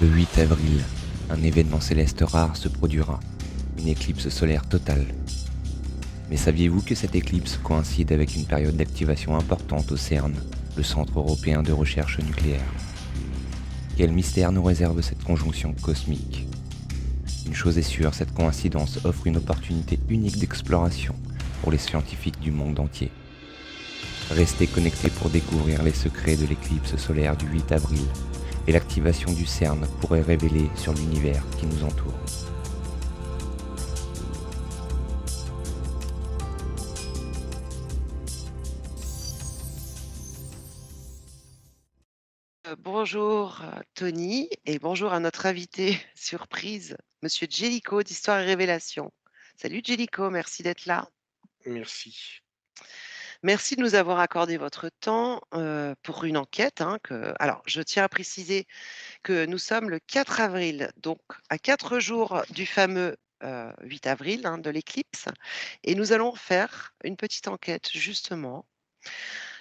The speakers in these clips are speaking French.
Le 8 avril, un événement céleste rare se produira, une éclipse solaire totale. Mais saviez-vous que cette éclipse coïncide avec une période d'activation importante au CERN, le Centre européen de recherche nucléaire? Quel mystère nous réserve cette conjonction cosmique? Une chose est sûre, cette coïncidence offre une opportunité unique d'exploration pour les scientifiques du monde entier. Restez connectés pour découvrir les secrets de l'éclipse solaire du 8 avril et l'activation du CERN pourrait révéler sur l'univers qui nous entoure. Bonjour Tony et bonjour à notre invité surprise, Monsieur Jellico d'Histoire et Révélation. Salut Jellico, merci d'être là. Merci. Merci de nous avoir accordé votre temps pour une enquête. Alors, je tiens à préciser que nous sommes le 4 avril, donc à 4 jours du fameux 8 avril de l'éclipse, et nous allons faire une petite enquête justement.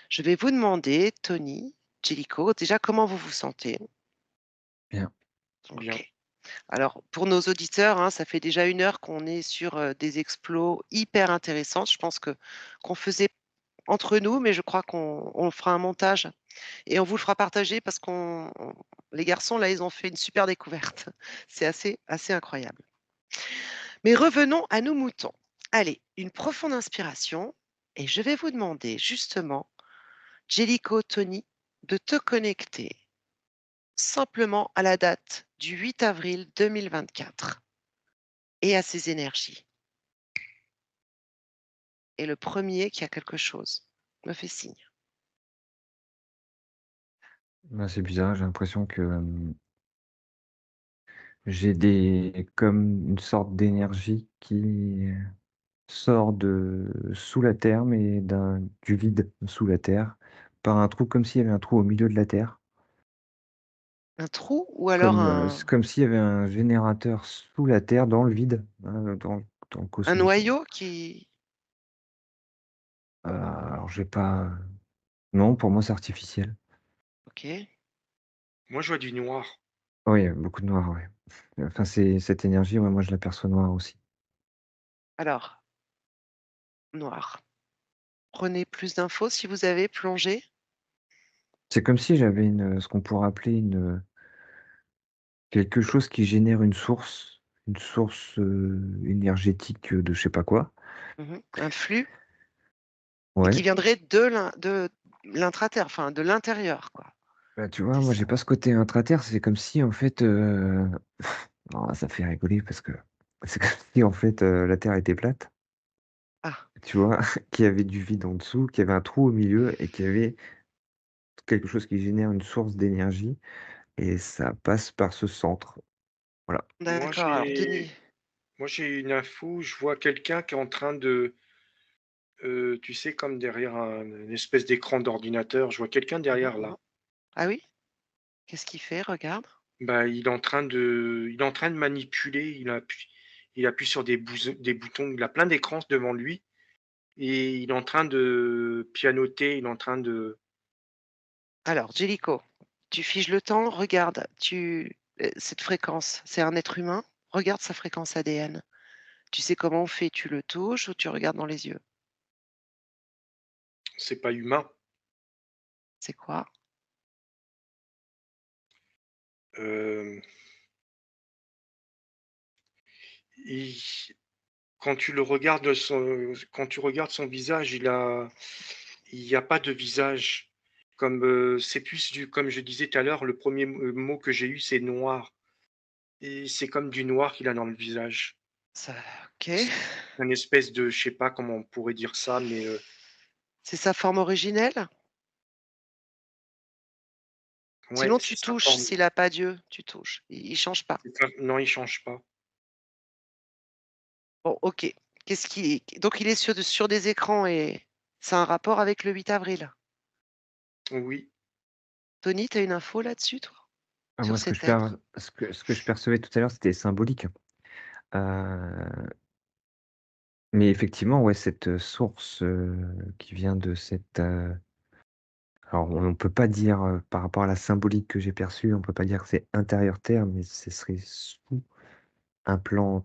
Je vais vous demander, Tony, Jellico, déjà comment vous vous sentez? Bien. Bien. Ok. Alors, pour nos auditeurs, ça fait déjà 1 heure qu'on est sur, des explos hyper intéressants. Je pense que qu'on faisait entre nous, mais je crois qu'on fera un montage et on vous le fera partager parce qu'on les garçons, là, ils ont fait une super découverte. C'est assez incroyable. Mais revenons à nos moutons. Allez, une profonde inspiration et je vais vous demander justement, Jellico, Tony, de te connecter simplement à la date du 8 avril 2024 et à ses énergies. Et le premier qui a quelque chose me fait signe. Bah, c'est bizarre, j'ai l'impression que, j'ai des comme une sorte d'énergie qui sort de sous la terre, mais du vide sous la terre, par un trou, comme s'il y avait un trou au milieu de la terre, Un trou ou alors c'est comme s'il y avait un générateur sous la terre, dans le vide, dans le un cosmos. noyau qui Alors j'ai pas, non, pour moi, c'est artificiel. OK. Moi, je vois du noir. Oui, il y a beaucoup de noir, ouais. Enfin, c'est cette énergie, ouais, moi, je l'aperçois noire aussi. Alors, noir. Prenez plus d'infos si vous avez plongé. C'est comme si j'avais ce qu'on pourrait appeler quelque chose qui génère une source, énergétique, de je sais pas quoi. Un flux et qui Ouais, viendrait de l'intraterre, enfin de l'intérieur, quoi. bah, tu vois, C'est moi, ça. j'ai pas ce côté intra-terre, c'est comme si, en fait, oh, ça fait rigoler parce que c'est comme si, en fait, la terre était plate, Ah, tu vois? Qu'il y avait du vide en dessous, qu'il y avait un trou au milieu et qu'il y avait quelque chose qui génère une source d'énergie et ça passe par ce centre. Voilà. Moi, d'accord. Alors Denis, j'ai moi, j'ai une info, je vois quelqu'un qui est en train de, tu sais, comme derrière une espèce d'écran d'ordinateur, je vois quelqu'un derrière là. ah oui? Qu'est-ce qu'il fait? Regarde. Bah, il est en train de manipuler, il appuie sur des boutons, il a plein d'écrans devant lui et il est en train de pianoter, il est en train de Alors Jellico, tu figes le temps, regarde, cette fréquence, c'est un être humain? Regarde sa fréquence ADN. Tu sais comment on fait? Tu le touches ou tu regardes dans les yeux? c'est pas humain. C'est quoi? Hem, il Quand tu regardes son visage, il y a pas de visage. C'est plus comme je disais tout à l'heure, le premier mot que j'ai eu, c'est noir et c'est comme du noir qu'il a dans le visage. Ça OK. C'est un espèce de je sais pas comment on pourrait dire ça, mais C'est sa forme originelle? ouais, Sinon tu c'est sa touches, forme. s'il a pas d'yeux, tu touches. Il change pas. Non, il change pas. Bon, OK. Qu'est-ce qui donc il est sur des écrans et ça a un rapport avec le 8 avril? Oui, Tony, tu as une info là-dessus toi? Ah, Sur moi, cet être? ce que je percevais tout à l'heure, c'était symbolique. Heu, mais effectivement, ouais, cette source, qui vient de cette, Alors on ne peut pas dire, par rapport à la symbolique que j'ai perçue, on peut pas dire que c'est intérieur Terre, mais ce serait sous un plan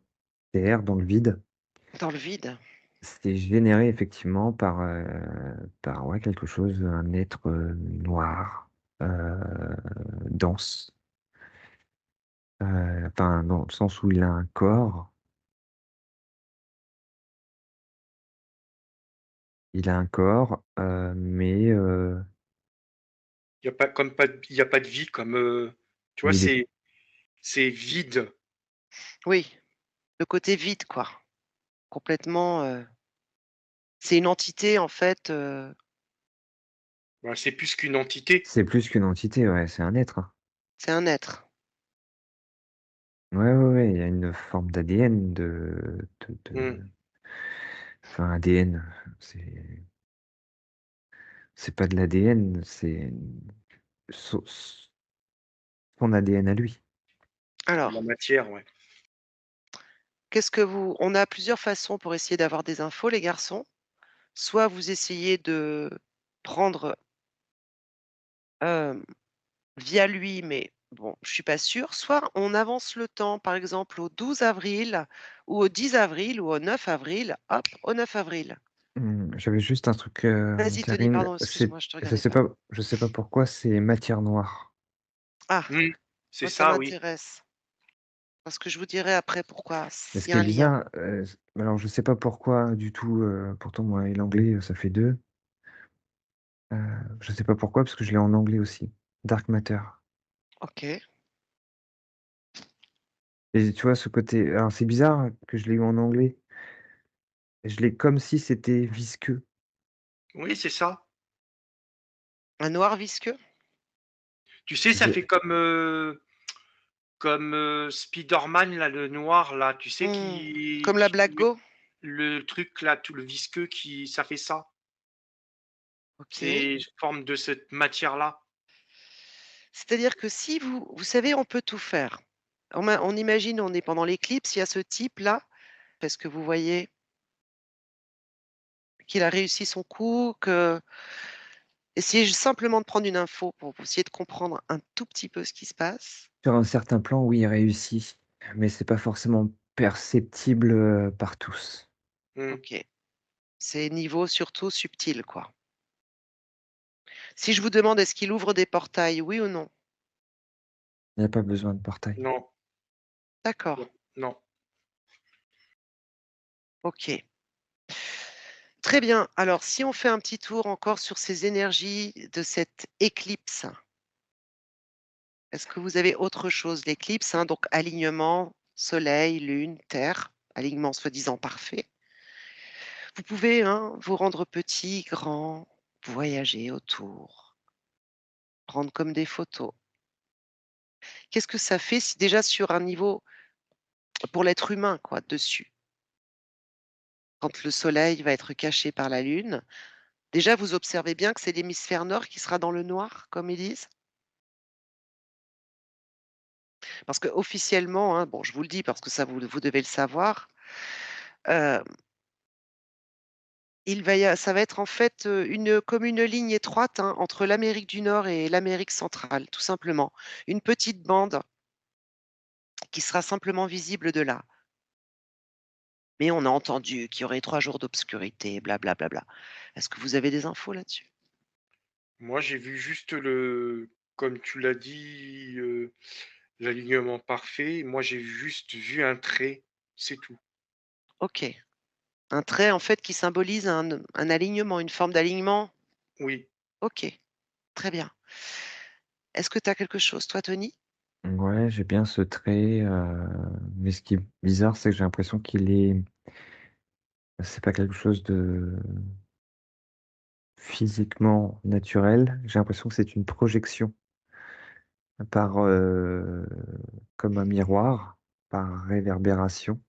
Terre, dans le vide. Dans le vide? C'est généré effectivement par ouais, quelque chose, un être, noir, dense, enfin dans le sens où il a un corps. Il a un corps, mais Il y a pas de vie comme, tu vois, il est c'est vide. Oui, le côté vide, quoi. Complètement, c'est une entité, en fait, Bah, c'est plus qu'une entité. c'est plus qu'une entité, ouais, c'est un être, hein. c'est un être. Ouais, ouais, ouais, il y a une forme d'ADN Mmh. enfin ADN, c'est c'est pas de l'ADN, c'est son ADN à lui. De la Alors, matière, ouais. qu'est-ce que vous on a plusieurs façons pour essayer d'avoir des infos, les garçons. Soit vous essayez de prendre, hem, via lui, mais bon, je suis pas sûre. Soit on avance le temps, par exemple, au 12 avril ou au 10 avril ou au 9 avril. Hop, au 9 avril. J'avais juste un truc, Vas-y Tony, Karine, pardon, c'est excuse-moi, je te regardais pas. je sais pas pourquoi c'est matière noire. Ah, Mmh. C'est moi ça ça, oui. m'intéresse, parce que je vous dirai après pourquoi, Mais ce s'il y qui a est un lien. bizarre, alors je sais pas pourquoi du tout, pourtant moi et l'anglais, ça fait 2. Je sais pas pourquoi parce que je l'ai en anglais aussi. Dark matter. OK. Et tu vois ce côté, alors c'est bizarre que je l'ai eu en anglais. Je l'ai comme si c'était visqueux. Oui, c'est ça. Un noir visqueux? Tu sais, ça Je fait comme, Spiderman là, le noir là, tu sais Mmh. Comme la Black qui Go? le truc là, tout le visqueux qui ça fait ça. OK. C'est forme de cette matière-là. C'est-à-dire que si vous savez, on peut tout faire. On imagine, on est pendant l'éclipse, il y a ce type-là. Est-ce que vous voyez qu'il a réussi son coup, que essayez simplement de prendre une info pour essayer de comprendre un tout petit peu ce qui se passe. Sur un certain plan, oui, il réussit, mais c'est pas forcément perceptible, par tous. Mmh. OK. C'est niveau surtout subtil, quoi. Si je vous demande est-ce qu'il ouvre des portails, oui ou non? Il y a pas besoin de portail. Non, D'accord, non, non. OK. Très bien. Alors si on fait un petit tour encore sur ces énergies de cette éclipse, est-ce que vous avez autre chose? L'éclipse, hein, donc alignement, soleil, lune, terre, alignement soi-disant parfait. Vous pouvez, hein, vous rendre petit, grand, voyager autour, prendre comme des photos. Qu'est-ce que ça fait si déjà sur un niveau pour l'être humain, quoi, dessus, quand le soleil va être caché par la lune, déjà vous observez bien que c'est l'hémisphère nord qui sera dans le noir, comme ils disent? Parce qu'officiellement, hein, bon, je vous le dis parce que ça vous devez le savoir, heu, ça va être en fait, comme une ligne étroite, hein, entre l'Amérique du Nord et l'Amérique centrale, tout simplement. Une petite bande qui sera simplement visible de là. Mais on a entendu qu'il y aurait 3 jours d'obscurité, bla bla bla bla. Est-ce que vous avez des infos là-dessus? Moi, j'ai vu juste comme tu l'as dit, l'alignement parfait. Moi, j'ai juste vu un trait, c'est tout. OK. Un trait en fait qui symbolise un alignement, une forme d'alignement? Oui. OK, très bien. Est-ce que tu as quelque chose toi, Tony? Ouais, j'ai bien ce trait, mais ce qui est bizarre, c'est que j'ai l'impression qu'il est c'est pas quelque chose de physiquement naturel. J'ai l'impression que c'est une projection par, comme un miroir, par réverbération.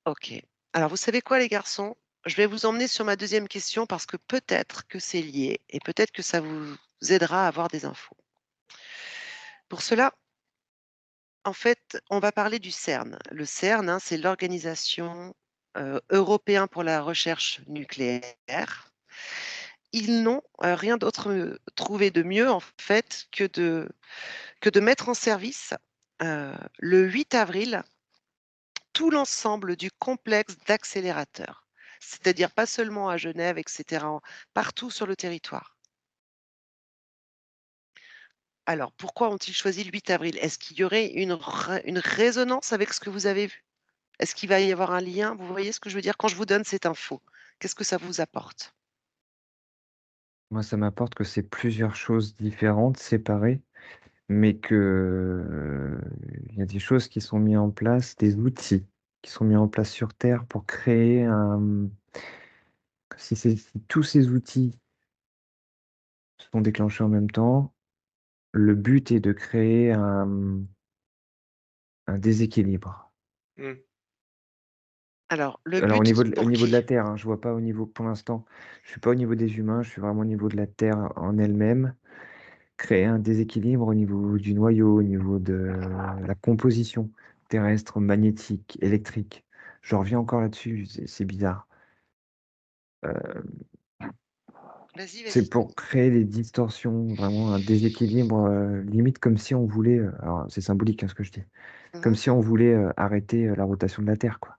OK. Alors vous savez quoi les garçons? Je vais vous emmener sur ma deuxième question parce que peut-être que c'est lié et peut-être que ça vous aidera à avoir des infos. Pour cela, en fait, on va parler du CERN. Le CERN, hein, c'est l'Organisation, européen pour la recherche nucléaire ils n'ont rien d'autre trouvé de mieux, en fait, que de mettre en service le 8 avril tout l'ensemble du complexe d'accélérateurs. C'est-à-dire pas seulement à Genève, etc., partout sur le territoire. Alors, pourquoi ont-ils choisi le 8 avril? Est-ce qu'il y aurait une résonance avec ce que vous avez vu? Est-ce qu'il va y avoir un lien? Vous voyez ce que je veux dire? Quand je vous donne cette info, qu'est-ce que ça vous apporte? Moi, ça m'apporte que c'est plusieurs choses différentes, séparées, mais que, il y a des choses qui sont mis en place, des outils qui sont mis en place sur terre pour créer si tous ces outils sont déclenchés en même temps, le but est de créer un déséquilibre. Mmh. Alors, le Alors but au pour niveau de qui? la Terre, hein, je vois pas au niveau pour l'instant, je suis pas au niveau des humains, je suis vraiment au niveau de la Terre en elle-même. Créer un déséquilibre au niveau du noyau, au niveau de la composition terrestre, magnétique, électrique. Je reviens encore là-dessus, c'est bizarre. Vas-y, C'est vas-y. pour créer des distorsions, vraiment un déséquilibre, limite comme si on voulait, alors c'est symbolique, hein, ce que je dis, comme Mmh. si on voulait, arrêter, la rotation de la Terre, quoi.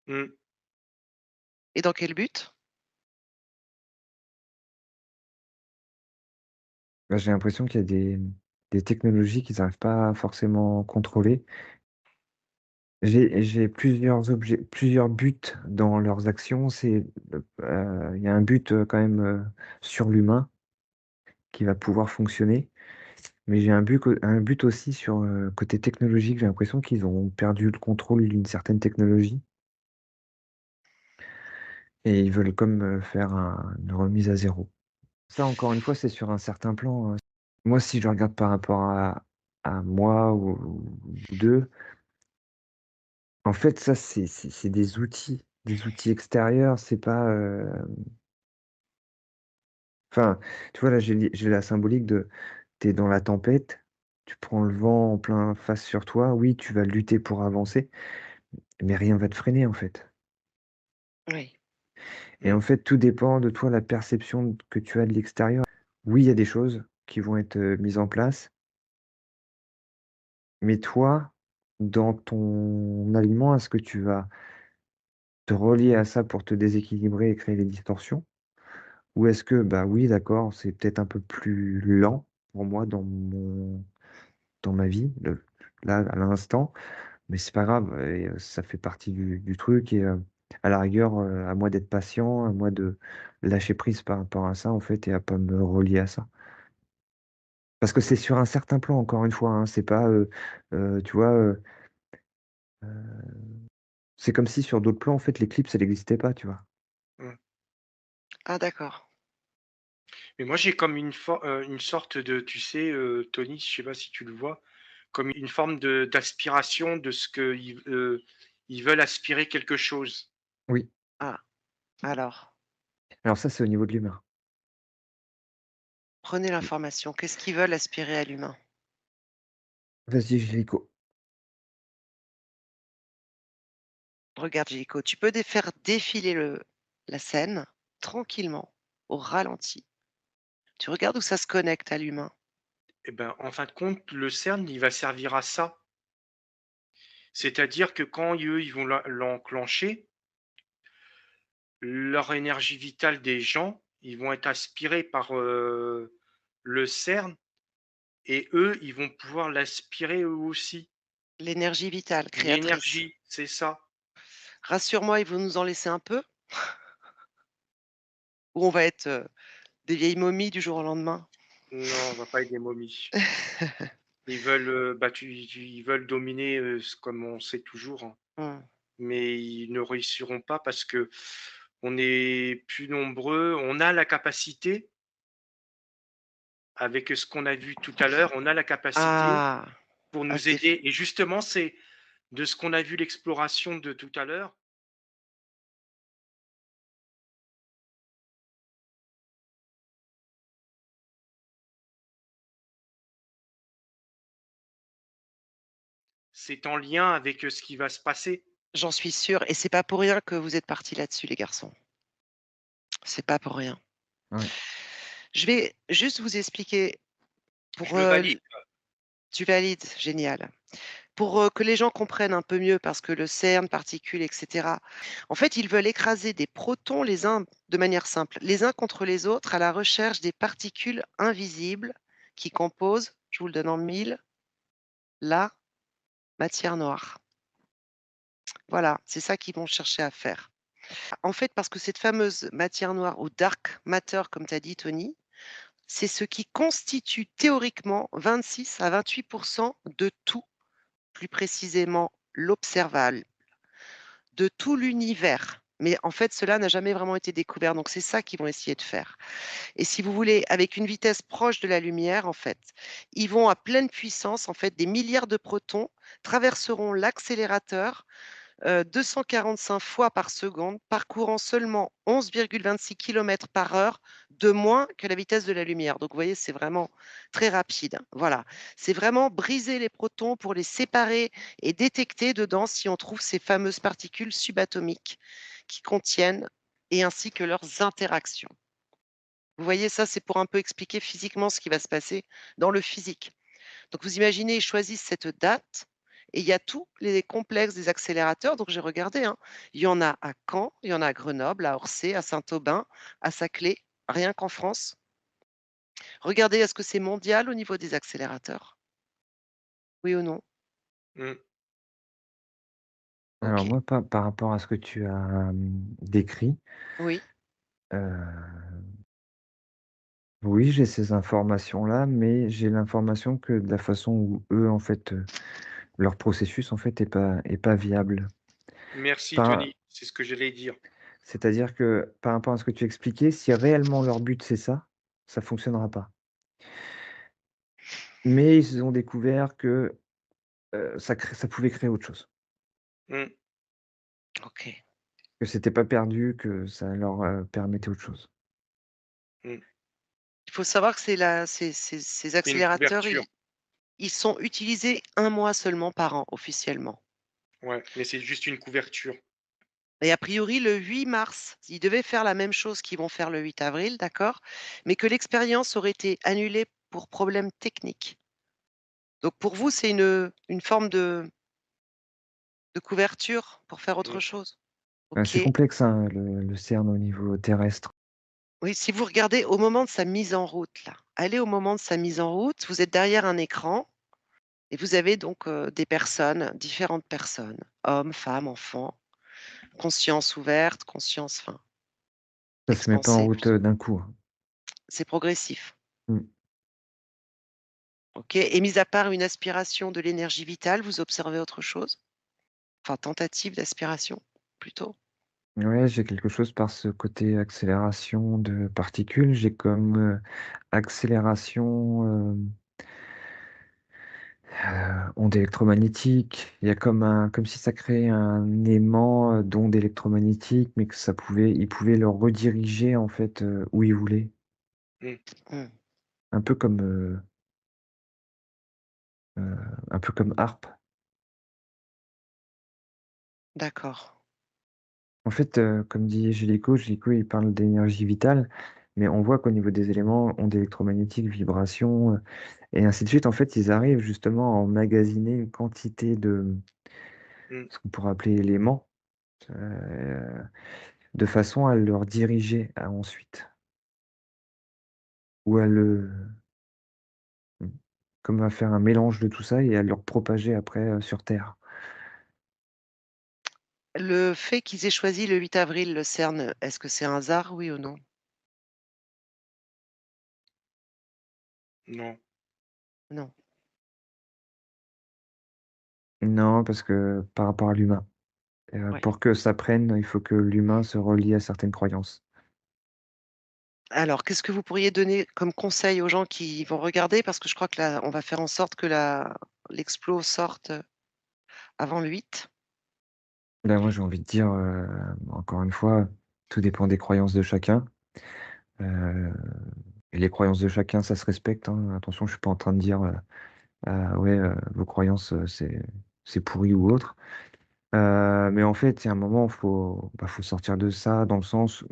Mmh. Et dans quel but? Bah, j'ai l'impression qu'il y a des technologies qu'ils n'arrivent pas à forcément contrôler. J'ai plusieurs buts dans leurs actions. Il y a un but, quand même, sur l'humain qui va pouvoir fonctionner, mais j'ai un but aussi sur, côté technologique. J'ai l'impression qu'ils ont perdu le contrôle d'une certaine technologie et ils veulent comme, faire une remise à zéro. Ça, encore une fois, c'est sur un certain plan, moi, si je regarde par rapport à moi ou 2, en fait, ça, c'est des outils extérieurs, c'est pas, enfin, tu vois, là, j'ai la symbolique de tu es dans la tempête, tu prends le vent en plein face sur toi, oui, tu vas lutter pour avancer, mais rien va te freiner, en fait. Oui. Et en Mmh. fait, tout dépend de toi, la perception que tu as de l'extérieur. Oui, il y a des choses qui vont être, mises en place, mais toi, dans ton alignement, est-ce que tu vas te relier à ça pour te déséquilibrer et créer des distorsions? Ou est-ce que, bah, oui, d'accord, c'est peut-être un peu plus lent pour moi dans ma vie, là, à l'instant, mais c'est pas grave et ça fait partie du truc et à la rigueur, à moi d'être patient, à moi de lâcher prise par rapport à ça, en fait et à pas me relier à ça. Parce que c'est Mmh. sur un certain plan, encore une fois, hein, c'est pas, tu vois, c'est comme si sur d'autres plans, en fait, l'éclipse, elle existait pas, tu vois? Mmh. Ah d'accord. Mais moi, j'ai comme une sorte de tu sais, Tony, je sais pas si tu le vois, comme une forme d'aspiration de ce ils veulent aspirer quelque chose. Oui. Ah, alors, Alors ça, c'est au niveau de l'humain. prenez l'information. Qu'est-ce qu'ils veulent aspirer à l'humain? Vas-y, Gélico. Regarde, Gélico, tu peux faire défiler la scène tranquillement, au ralenti. Tu regardes où ça se connecte à l'humain. Et ben, en fin de compte, le CERN, il va servir à ça. C'est-à-dire que quand eux, ils vont l'enclencher, leur énergie vitale des gens, ils vont être aspirés par, le CERN et eux, ils vont pouvoir l'aspirer eux aussi. L'énergie vitale, créatrice. L'énergie, c'est ça. Rassure-moi, ils vont nous en laisser un peu? Ou on va être, des vieilles momies du jour au lendemain? Non, on va pas être des momies. Ils veulent, bah, ils veulent dominer, comme on sait toujours, hein, Mmh. mais ils ne réussiront pas parce que on est plus nombreux. On a la capacité, avec ce qu'on a vu tout à l'heure, on a la capacité Ah! pour Ah, nous c'est aider et justement, c'est de ce qu'on a vu l'exploration de tout à l'heure, c'est en lien avec, ce qui va se passer. j'en suis sûre et c'est pas pour rien que vous êtes partis là-dessus les garçons. C'est pas pour rien. Ouais. Je vais juste vous expliquer Je pour, le valide. tu valides? Génial. Pour, que les gens comprennent un peu mieux parce que le CERN, particules et cetera, en fait, ils veulent écraser des protons les uns de manière simple, les uns contre les autres à la recherche des particules invisibles qui composent, je vous le donne en 1000, la matière noire. Voilà, c'est ça qu'ils vont chercher à faire. En fait, parce que cette fameuse matière noire ou dark matter, comme tu as dit Tony, c'est ce qui constitue théoriquement 26 à 28 de tout, plus précisément l'observable, de tout l'univers. Mais en fait, cela n'a jamais vraiment été découvert. Donc, c'est ça qu'ils vont essayer de faire. Et si vous voulez, avec une vitesse proche de la lumière, en fait, ils vont à pleine puissance, en fait, des milliards de protons traverseront l'accélérateur 245 fois par seconde, parcourant seulement 11,26 km par heure de moins que la vitesse de la lumière. Donc, vous voyez, c'est vraiment très rapide. Voilà. C'est vraiment briser les protons pour les séparer et détecter dedans si on trouve ces fameuses particules subatomiques qui contiennent et ainsi que leurs interactions. Vous voyez, ça, c'est pour un peu expliquer physiquement ce qui va se passer dans le physique. Donc, vous imaginez, ils choisissent cette date et il y a tous les complexes des accélérateurs. Donc, j'ai regardé, hein. Il y en a à Caen, il y en a à Grenoble, à Orsay, à Saint-Aubin, à Saclay, rien qu'en France. Regardez, est-ce que c'est mondial au niveau des accélérateurs? Oui ou non? Mmh. Alors OK. moi, par rapport à ce que tu as, décrit, Oui. heu, oui, j'ai ces informations-là, mais j'ai l'information que de la façon où eux, en fait, leur processus, en fait, est pas viable. Merci Par Tony, c'est ce que j'allais dire. C'est-à-dire que, par rapport à ce que tu expliquais, si réellement leur but c'est ça fonctionnera pas. Mais ils ont découvert que, ça pouvait créer autre chose, Mmh, OK. que c'était pas perdu, que ça leur, permettait autre chose. mmh. Il faut savoir que ces C'est une accélérateurs, couverture, ils sont utilisés 1 mois seulement par an, officiellement. ouais, mais c'est juste une couverture. Et a priori, le 8 mars, ils devaient faire la même chose qu'ils vont faire le 8 avril, d'accord? Mais que l'expérience aurait été annulée pour problème technique. Donc pour vous, c'est une forme de couverture pour faire autre Mmh, chose? C'est OK. complexe, hein, le CERN au niveau terrestre. Oui, si vous regardez au moment de sa mise en route là, allez au moment de sa mise en route, vous êtes derrière un écran et vous avez donc, des personnes, différentes personnes, hommes, femmes, enfants, conscience ouverte, conscience enfin, Ça se met pas en expansée route, plutôt. d'un coup, hein. C'est progressif. Mmh. OK, et mis à part une aspiration de l'énergie vitale, vous observez autre chose? Enfin, tentative d'aspiration, plutôt? Ouais, j'ai quelque chose par ce côté accélération de particules. J'ai comme, accélération, ondes électromagnétiques. Il y a comme si ça créait un aimant, d'ondes électromagnétiques, mais que ils pouvaient le rediriger en fait, où ils voulaient. mmh. Mmh, Un peu comme, heu, un peu comme HARP. d'accord. En fait, comme dit Gélico, il parle d'énergie vitale, mais on voit qu'au niveau des éléments, ondes électromagnétiques, vibrations, et ainsi de suite, en fait, ils arrivent justement à emmagasiner une quantité de Mmh. ce qu'on pourrait appeler éléments, heu, de façon à le rediriger à ensuite ou à le mmh, comme à faire un mélange de tout ça et à le repropager après, sur terre. Le fait qu'ils aient choisi le 8 avril, le CERN, est-ce que c'est un hasard, oui ou non? Non, Non. Non, parce que par rapport à l'humain, Ouais. pour que ça prenne, il faut que l'humain se relie à certaines croyances. Alors, qu'est-ce que vous pourriez donner comme conseil aux gens qui vont regarder? Parce que je crois que là, on va faire en sorte que la l'explo sorte, avant le 8. Là, moi, j'ai envie de dire, encore une fois, tout dépend des croyances de chacun, heu et les croyances de chacun, ça se respecte, hein. Attention, je suis pas en train de dire, «Ah ouais, vos croyances, c'est pourri» ou autre. Mais en fait, il y a un moment, faut sortir de ça dans le sens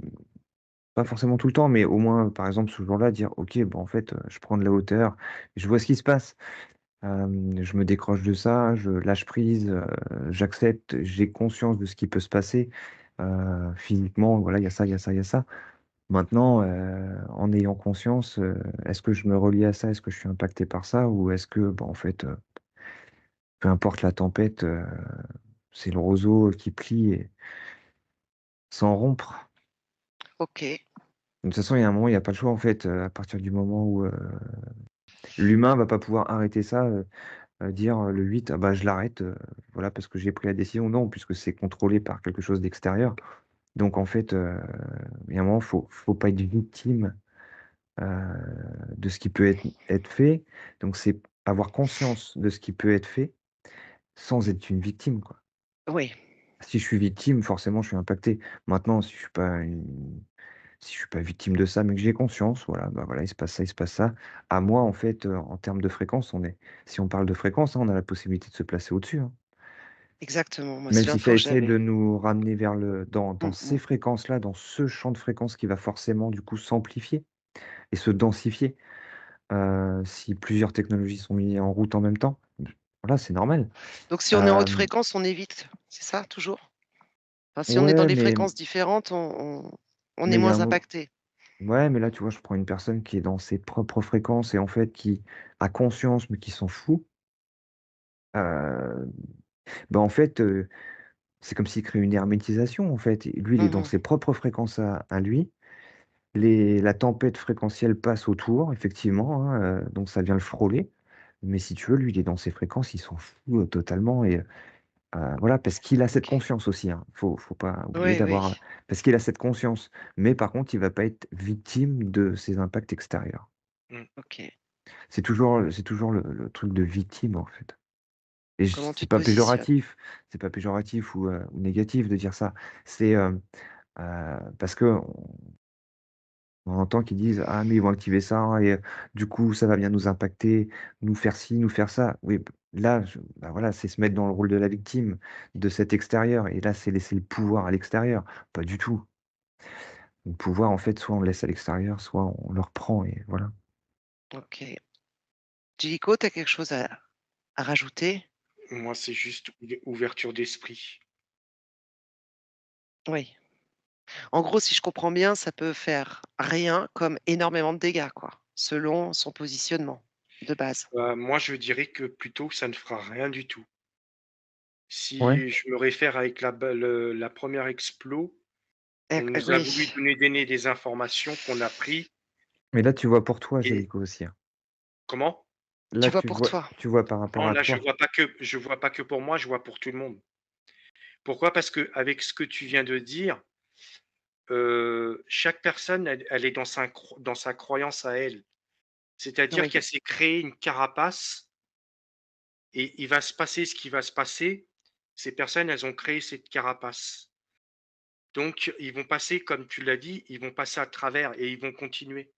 pas forcément tout le temps, mais au moins, par exemple, ce jour-là, dire: «OK, bon, en fait, je prends de la hauteur, je vois ce qui se passe. Je me décroche de ça, je lâche prise, j'accepte, j'ai conscience de ce qui peut se passer, physiquement, voilà, il y a ça, il y a ça, il y a ça». Maintenant, en ayant conscience, est-ce que je me relie à ça? Est-ce que je suis impacté par ça? Ou est-ce que, bah, en fait, peu importe la tempête, c'est le roseau qui plie et sans rompre? OK. De toute façon, il y a un moment, il y a pas le choix, en fait, à partir du moment où, l'humain va pas pouvoir arrêter ça, dire, le 8: «Ah bah, je l'arrête, voilà, parce que j'ai pris la décision». Non, puisque c'est contrôlé par quelque chose d'extérieur. Donc en fait, il y a un moment, faut pas être victime, heu, de ce qui peut être fait. Donc c'est avoir conscience de ce qui peut être fait, sans être une victime, quoi. Oui, Si je suis victime, forcément, je suis impacté. Maintenant, si je suis pas victime de ça, mais que j'ai conscience, voilà, bah, voilà, il se passe ça, il se passe ça. À moi, en fait, en termes de fréquence, si on parle de fréquence, hein, on a la possibilité de se placer au-dessus, hein. exactement. Moi, Même c'est si ça l'info que essaie j'avais. de nous ramener vers dans Mmh mh. ces fréquences-là, dans ce champ de fréquences qui va forcément, du coup, s'amplifier et se densifier, si plusieurs technologies sont mises en route en même temps. Voilà, c'est normal. Donc si on est en haute Hem, fréquence, on évite, c'est ça toujours? Enfin, si on est dans ouais, des fréquences différentes, on est mais il y a moins un mo impacté. ouais, mais là, tu vois, je prends une personne qui est dans ses propres fréquences et en fait, qui a conscience, mais qui s'en fout. Heu, Bah, en fait, c'est comme s'il crée une hermétisation, en fait. Lui, il est dans Mmh. ses propres fréquences à lui. La tempête fréquentielle passe autour, effectivement, hein, donc ça vient le frôler. Mais si tu veux, lui, il est dans ses fréquences, il s'en fout, totalement et voilà, parce qu'il a cette OK. conscience aussi, hein. Faut pas oublier Oui, oui. d'avoir parce qu'il a cette conscience. Mais par contre, il va pas être victime de ces impacts extérieurs. Mmh. OK. C'est toujours le truc de victime, en fait et Comment tu te positionnes? c'est pas péjoratif ou négatif de dire ça. C'est, parce qu'on entend qu'ils disent: «Ah mais ils vont activer ça et du coup ça va bien nous impacter, nous faire ci, nous faire ça». Oui, là, bah, voilà, c'est se mettre dans le rôle de la victime de cet extérieur et là, c'est laisser le pouvoir à l'extérieur. Pas du tout. Le pouvoir, en fait, soit on le laisse à l'extérieur, soit on le reprend et voilà. OK. Djilico, tu as quelque chose à rajouter? Moi, c'est juste ouverture d'esprit. Oui. En gros, si je comprends bien, ça peut faire rien comme énormément de dégâts, quoi, selon son positionnement de base. Moi, je dirais que plutôt, ça ne fera rien du tout. Ouais, Si je me réfère avec la première explo, on nous a Oui, voulu donner des informations qu'on a pris mais là, tu vois pour toi, et Jéricho, aussi, hein. comment? Là, tu vois pour toi. tu vois par rapport Non, à là, toi. je vois pas que pour moi, je vois pour tout le monde. Pourquoi? Parce qu'avec ce que tu viens de dire, chaque personne, elle est dans sa croyance à elle. C'est-à-dire Oui, qu'elle s'est créée une carapace et il va se passer ce qui va se passer. Ces personnes, elles ont créé cette carapace. Donc ils vont passer, comme tu l'as dit, ils vont passer à travers et ils vont continuer.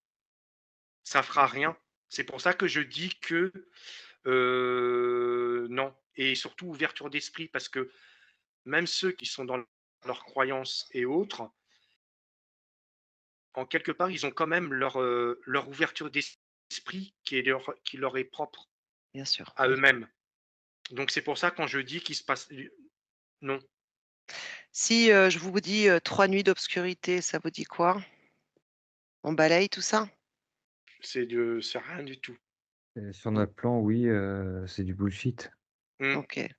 Ça fera rien. C'est pour ça que je dis que, non et surtout ouverture d'esprit parce que même ceux qui sont dans leurs croyances et autres, en quelque part, ils ont quand même leur ouverture d'esprit qui leur est propre bien sûr, à oui. eux-mêmes. Donc c'est pour ça quand je dis qu'il se passe non, Si, je vous dis, 3 nuits d'obscurité, ça vous dit quoi? On balaye tout ça? c'est rien du tout. Sur notre plan, oui, c'est du bullshit. Mmh. OK.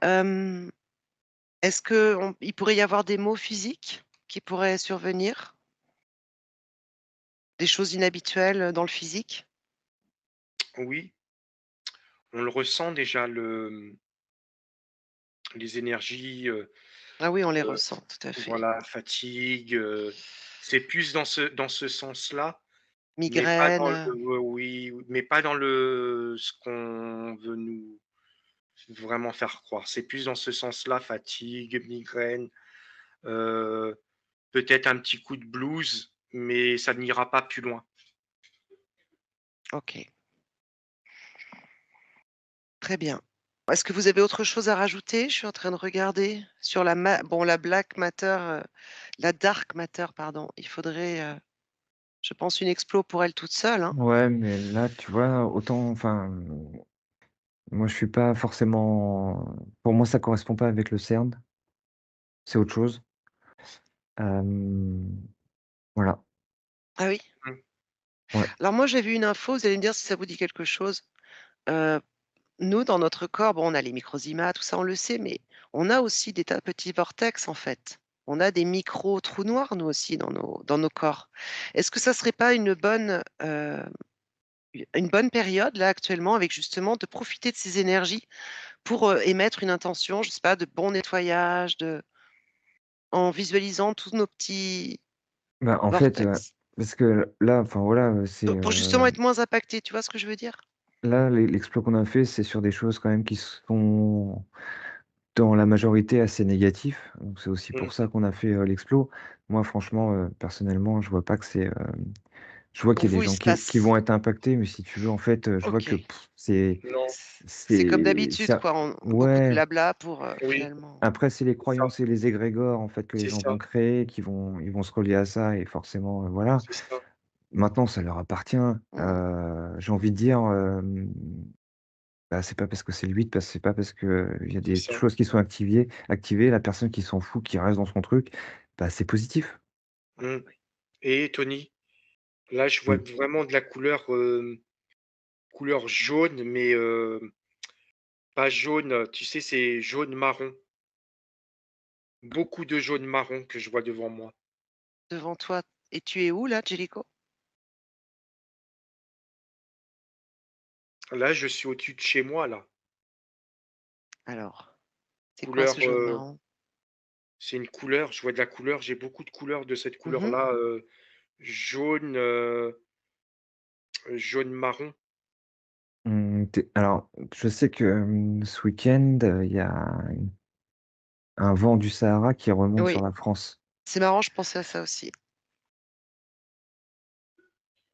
Hem, est-ce qu'il pourrait y avoir des maux physiques qui pourraient survenir? Des choses inhabituelles, dans le physique? Oui, on le ressent déjà les énergies, Ah oui, on les heu, ressent, tout à fait. voilà, fatigue, c'est plus dans ce sens-là, mais pas dans Migraine, oui, mais pas dans le ce qu'on veut nous vraiment faire croire. C'est plus dans ce sens-là, fatigue, migraine, heu, peut-être un petit coup de blues, mais ça n'ira pas plus loin. OK, très bien. Est-ce que vous avez autre chose à rajouter? Je suis en train de regarder sur la black matter, la dark matter, pardon. Il faudrait, je pense, une explo pour elle toute seule, hein? Ouais, mais là, tu vois, autant, enfin, moi, je suis pas forcément. Pour moi, ça correspond pas avec le CERN. C'est autre chose. Voilà. Ah oui? Mmh. Ouais. Alors moi, j'ai vu une info, vous allez me dire si ça vous dit quelque chose. Heu, Nous, dans notre corps, bon, on a les microzymas, tout ça, on le sait, mais on a aussi des tas de petits vortex, en fait. On a des micro trous noirs, nous aussi, dans nos corps. Est-ce que ça serait pas une bonne période, là, actuellement, avec justement de profiter de ces énergies pour, émettre une intention, je sais pas, de bon nettoyage, en visualisant tous nos petits Bah, en fait, vortex? parce que là, enfin, voilà, c'est, Pour justement être moins impacté, tu vois ce que je veux dire? là, l'explo qu'on a fait, c'est sur des choses quand même qui sont, dans la majorité, assez négatifs. Donc c'est aussi Mmh. pour ça qu'on a fait, l'explo. Moi, franchement, personnellement, je vois pas que c'est, je vois Pour qu'il y a des vous, il gens se qui passe vont être impactés, mais si tu veux, en fait, je vois que, OK. c'est Non, C'est comme c'est d'habitude, ça, quoi, beaucoup de ouais. blabla pour, oui, finalement. Après, c'est les c'est ça, croyances et les égrégores, en fait, que les c'est gens ça, vont créer, ils vont se relier à ça et forcément, voilà. c'est ça. Maintenant, ça leur appartient. Mmh. J'ai envie de dire, bah, c'est pas parce que c'est le 8, c'est pas parce qu'il y a C'est des ça. choses qui sont activées, la personne qui s'en fout, qui reste dans son truc, bah, c'est positif. Mmh. Et Tony, là, je vois Oui. vraiment de la couleur jaune, mais pas jaune, tu sais, c'est jaune marron. Beaucoup de jaune marron que je vois devant moi. Devant toi, et tu es où là, Djélico? Là, je suis au-dessus de chez moi, là. Alors, c'est quoi Couleur, ce jaune marron? c'est une couleur, je vois de la couleur, j'ai beaucoup de couleurs de cette Mmh. couleur-là, jaune, jaune marron. Tu alors, je sais que, ce week-end, il y a un vent du Sahara qui remonte Oui, sur la France c'est marrant, je pensais à ça aussi.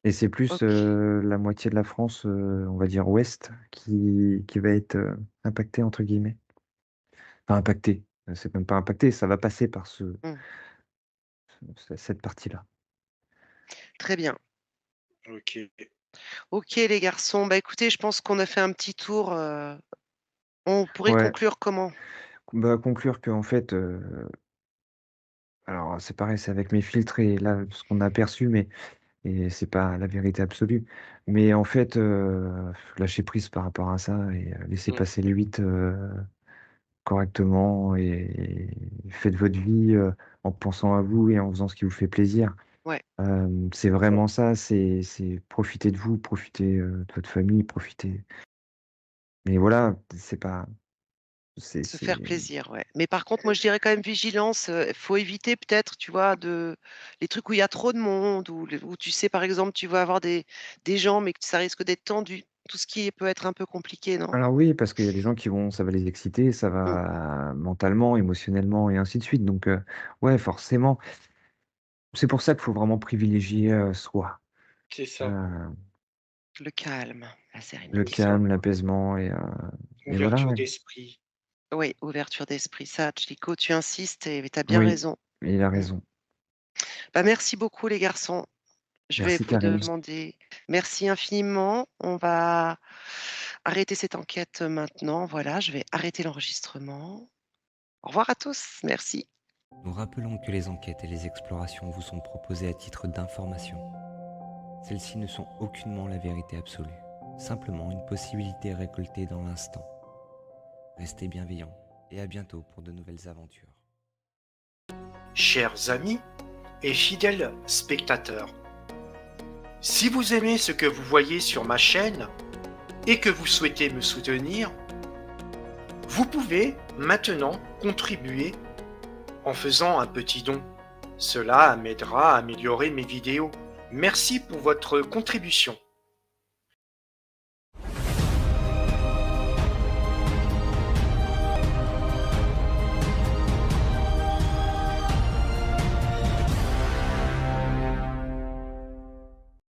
et c'est plus, OK. la moitié de la France, on va dire ouest qui va être, «impactée» entre guillemets. Enfin impactée, c'est même pas impacté, ça va passer par Mmh. cette partie-là. Très bien. OK. OK les garçons, bah, écoutez, je pense qu'on a fait un petit tour, on pourrait Ouais, conclure comment? bah, conclure qu'en fait, alors c'est pareil, c'est avec mes filtres et là, ce qu'on a perçu, mais et c'est pas la vérité absolue. Mais en fait, lâcher prise par rapport à ça et laisser Mmh. passer le 8, correctement et faites votre vie, en pensant à vous et en faisant ce qui vous fait plaisir. Ouais, C'est vraiment ça, c'est profiter de vous, profiter, de votre famille, profiter mais voilà, c'est pas se faire c'est plaisir, ouais. Mais par contre, moi, je dirais quand même vigilance, faut éviter peut-être, tu vois, les trucs où il y a trop de monde, où tu sais, par exemple, tu vas avoir des gens, mais que ça risque d'être tendu. Tout ce qui peut être un peu compliqué, non? alors oui, parce qu'il y a des gens ça va les exciter, ça Mmh. va mentalement, émotionnellement et ainsi de suite donc ouais, forcément. C'est pour ça qu'il faut vraiment privilégier, soi, C'est ça, heu, Le calme, la le sérénité. c'est ça. calme, l'apaisement et voilà, Ouverture ouais. d'esprit. Oui, ouverture d'esprit, ça, Chico, tu insistes et tu as bien Oui, raison. il a Mmh. raison. Bah, merci beaucoup les garçons. Je vais Merci vous Karine. demander merci infiniment. On va arrêter cette enquête maintenant. Voilà, je vais arrêter l'enregistrement. Au revoir à tous. Merci. Nous rappelons que les enquêtes et les explorations vous sont proposées à titre d'information. Celles-ci ne sont aucunement la vérité absolue, simplement une possibilité récoltée dans l'instant. Restez bienveillants et à bientôt pour de nouvelles aventures. Chers amis et fidèles spectateurs, si vous aimez ce que vous voyez sur ma chaîne et que vous souhaitez me soutenir, vous pouvez maintenant contribuer en faisant un petit don. Cela m'aidera à améliorer mes vidéos. Merci pour votre contribution.